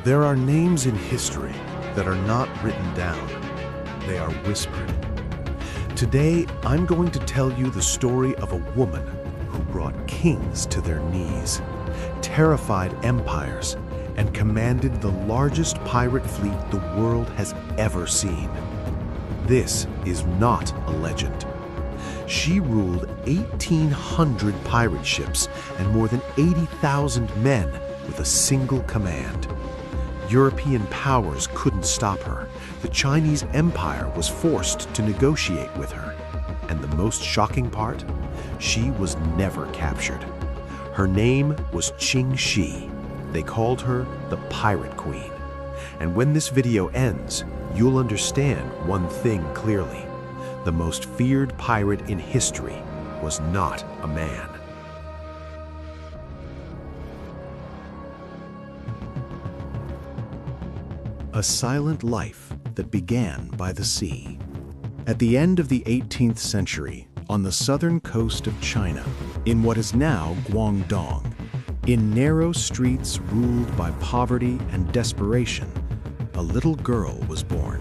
There are names in history that are not written down. They are whispered. Today, I'm going to tell you the story of a woman who brought kings to their knees, terrified empires, and commanded the largest pirate fleet the world has ever seen. This is not a legend. She ruled 1,800 pirate ships and more than 80,000 men with a single command. European powers couldn't stop her. The Chinese Empire was forced to negotiate with her. And the most shocking part? She was never captured. Her name was Qing Shi. They called her the Pirate Queen. And when this video ends, you'll understand one thing clearly. The most feared pirate in history was not a man. A silent life that began by the sea. At the end of the 18th century, on the southern coast of China, in what is now Guangdong, in narrow streets ruled by poverty and desperation, a little girl was born.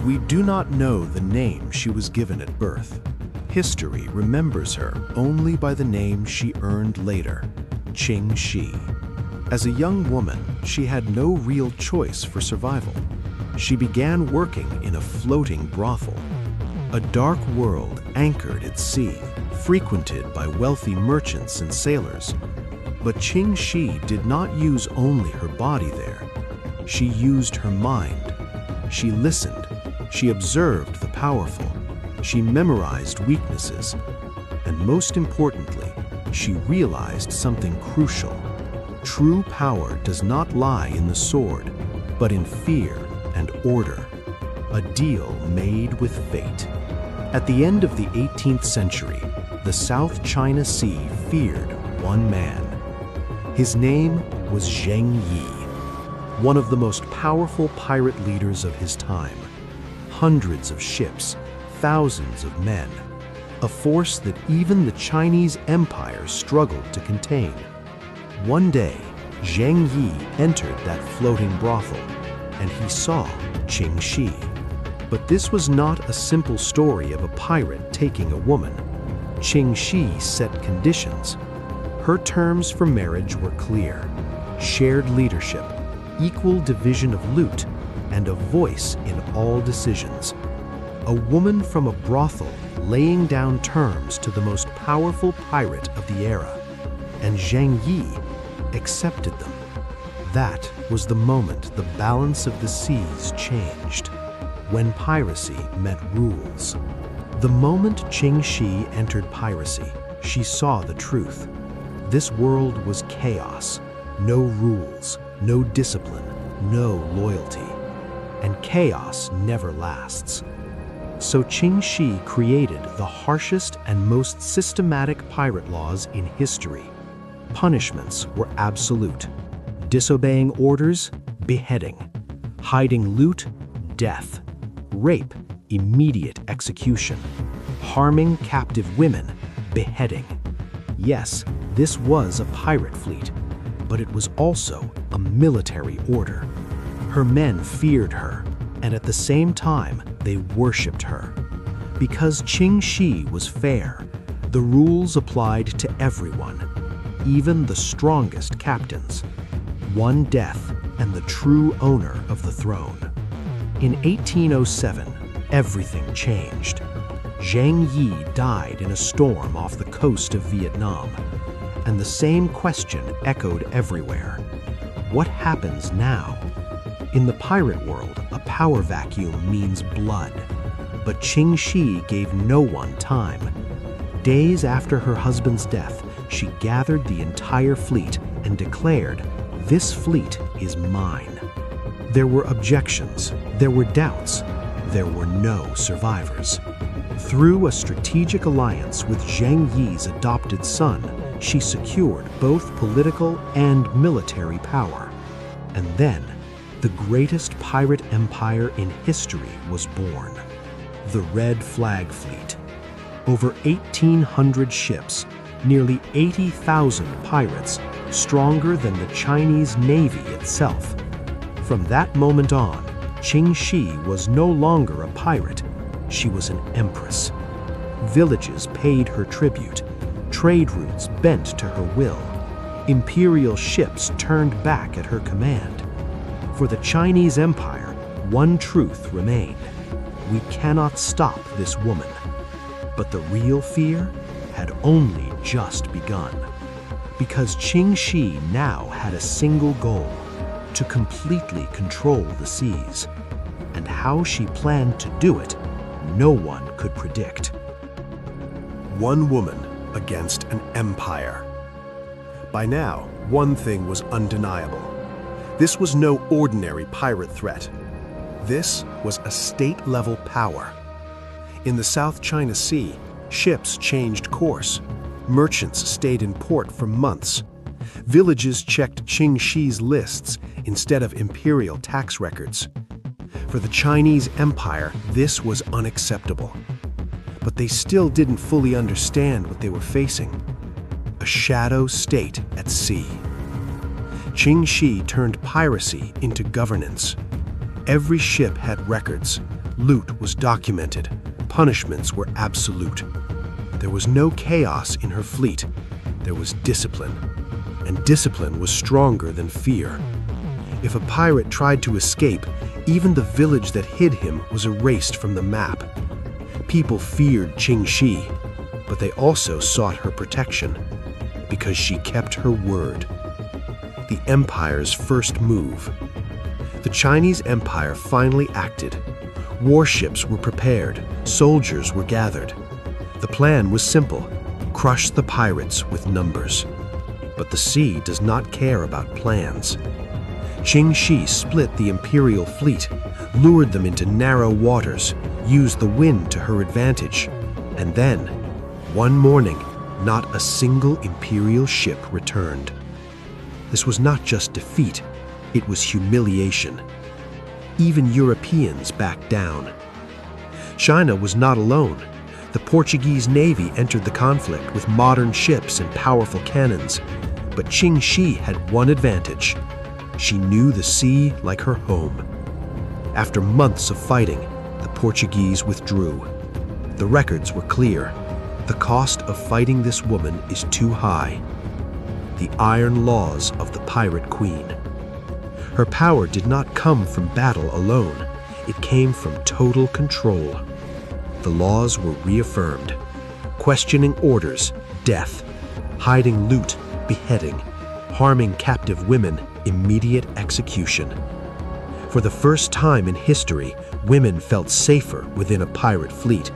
We do not know the name she was given at birth. History remembers her only by the name she earned later, Qing Shi. As a young woman, she had no real choice for survival. She began working in a floating brothel, a dark world anchored at sea, frequented by wealthy merchants and sailors. But Qing Shi did not use only her body there. She used her mind. She listened. She observed the powerful. She memorized weaknesses. And most importantly, she realized something crucial. True power does not lie in the sword, but in fear and order. A deal made with fate. At the end of the 18th century, the South China Sea feared one man. His name was Zheng Yi, one of the most powerful pirate leaders of his time. Hundreds of ships, thousands of men, a force that even the Chinese Empire struggled to contain. One day, Zheng Yi entered that floating brothel, and he saw Qing Shi. But this was not a simple story of a pirate taking a woman. Qing Shi set conditions. Her terms for marriage were clear: shared leadership, equal division of loot, and a voice in all decisions. A woman from a brothel laying down terms to the most powerful pirate of the era. And Zheng Yi accepted them. That was the moment the balance of the seas changed, when piracy met rules. The moment Qing Shi entered piracy, she saw the truth. This world was chaos, no rules, no discipline, no loyalty. And chaos never lasts. So Qing Shi created the harshest and most systematic pirate laws in history. Punishments were absolute. Disobeying orders, beheading. Hiding loot, death. Rape, immediate execution. Harming captive women, beheading. Yes, this was a pirate fleet, but it was also a military order. Her men feared her, and at the same time, they worshipped her. Because Qing Shi was fair, the rules applied to everyone, even the strongest captains. One death, and the true owner of the throne. In 1807, everything changed. Zheng Yi died in a storm off the coast of Vietnam, and the same question echoed everywhere. What happens now? In the pirate world, a power vacuum means blood, but Qing Shi gave no one time. Days after her husband's death, she gathered the entire fleet and declared, "This fleet is mine." There were objections, there were doubts, there were no survivors. Through a strategic alliance with Zheng Yi's adopted son, she secured both political and military power. And then, the greatest pirate empire in history was born. The Red Flag Fleet. Over 1,800 ships, nearly 80,000 pirates, stronger than the Chinese Navy itself. From that moment on, Qing Shi was no longer a pirate. She was an empress. Villages paid her tribute. Trade routes bent to her will. Imperial ships turned back at her command. For the Chinese Empire, one truth remained: we cannot stop this woman. But the real fear had only just begun. Because Qing Shi now had a single goal: to completely control the seas. And how she planned to do it, no one could predict. One woman against an empire. By now, one thing was undeniable. This was no ordinary pirate threat. This was a state-level power. In the South China Sea, ships changed course. Merchants stayed in port for months. Villages checked Qing Shi's lists instead of imperial tax records. For the Chinese Empire, this was unacceptable. But they still didn't fully understand what they were facing: a shadow state at sea. Qing Shi turned piracy into governance. Every ship had records. Loot was documented. Punishments were absolute. There was no chaos in her fleet. There was discipline. And discipline was stronger than fear. If a pirate tried to escape, even the village that hid him was erased from the map. People feared Qing Shi, but they also sought her protection because she kept her word. The empire's first move. The Chinese Empire finally acted. Warships were prepared. Soldiers were gathered. The plan was simple: crush the pirates with numbers. But the sea does not care about plans. Qing Shi split the imperial fleet, lured them into narrow waters, used the wind to her advantage. And then, one morning, not a single imperial ship returned. This was not just defeat, it was humiliation. Even Europeans backed down. China was not alone. The Portuguese navy entered the conflict with modern ships and powerful cannons. But Qing Shi had one advantage: she knew the sea like her home. After months of fighting, the Portuguese withdrew. The records were clear. The cost of fighting this woman is too high. The iron laws of the pirate queen. Her power did not come from battle alone. It came from total control. The laws were reaffirmed. Questioning orders, death. Hiding loot, beheading. Harming captive women, immediate execution. For the first time in history, women felt safer within a pirate fleet.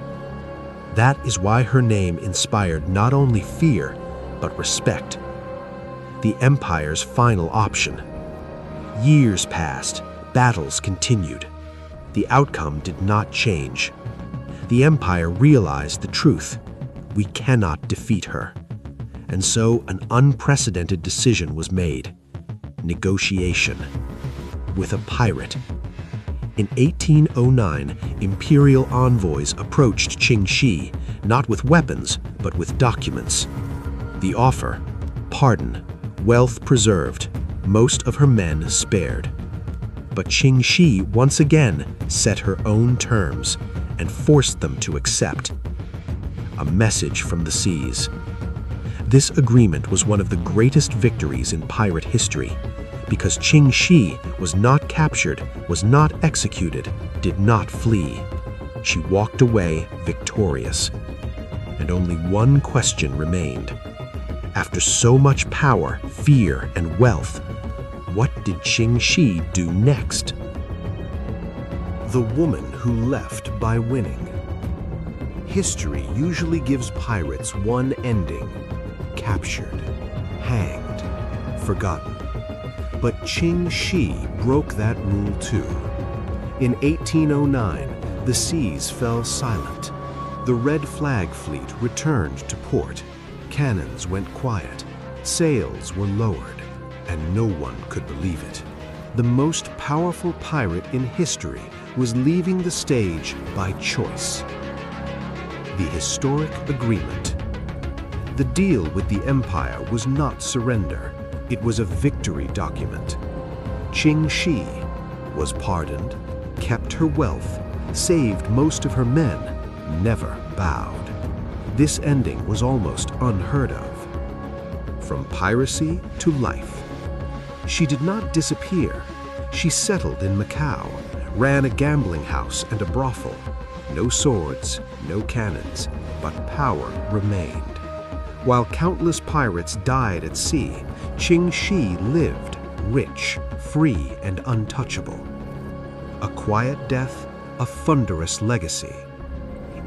That is why her name inspired not only fear, but respect. The empire's final option. Years passed, battles continued. The outcome did not change. The empire realized the truth: we cannot defeat her. And so an unprecedented decision was made: negotiation with a pirate. In 1809, imperial envoys approached Qing Shi, not with weapons, but with documents. The offer: pardon, wealth preserved, most of her men spared. But Qing Shi once again set her own terms and forced them to accept. A message from the seas. This agreement was one of the greatest victories in pirate history, because Qing Shi was not captured, was not executed, did not flee. She walked away victorious. And only one question remained. After so much power, fear, and wealth, what did Qing Shi do next? The woman who left by winning. History usually gives pirates one ending: captured, hanged, forgotten. But Qing Shi broke that rule too. In 1809, the seas fell silent. The Red Flag Fleet returned to port. Cannons went quiet. Sails were lowered, and no one could believe it. The most powerful pirate in history was leaving the stage by choice. The historic agreement. The deal with the empire was not surrender. It was a victory document. Qing Shi, was pardoned, kept her wealth, saved most of her men, never bowed. This ending was almost unheard of. From piracy to life. She did not disappear. She settled in Macau, ran a gambling house and a brothel. No swords, no cannons, but power remained. While countless pirates died at sea, Qing Shi lived, rich, free, and untouchable. A quiet death, a thunderous legacy.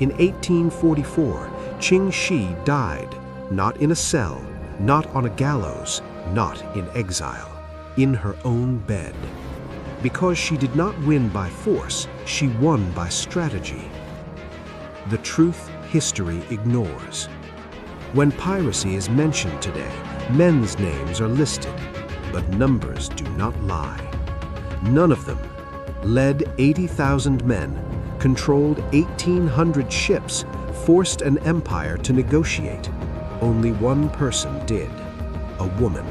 In 1844, Qing Shi died, not in a cell, not on a gallows, not in exile, in her own bed. Because she did not win by force, she won by strategy. The truth history ignores. When piracy is mentioned today, men's names are listed, but numbers do not lie. None of them led 80,000 men, controlled 1,800 ships, forced an empire to negotiate. Only one person did, a woman.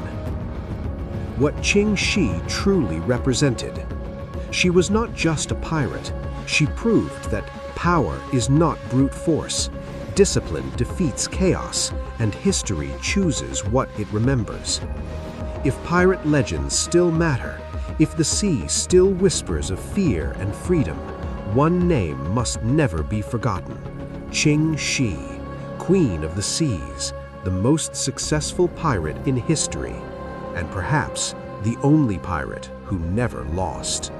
What Qing Shi truly represented. She was not just a pirate. She proved that power is not brute force. Discipline defeats chaos, and history chooses what it remembers. If pirate legends still matter, if the sea still whispers of fear and freedom, one name must never be forgotten. Qing Shi, Queen of the Seas, the most successful pirate in history, and perhaps the only pirate who never lost.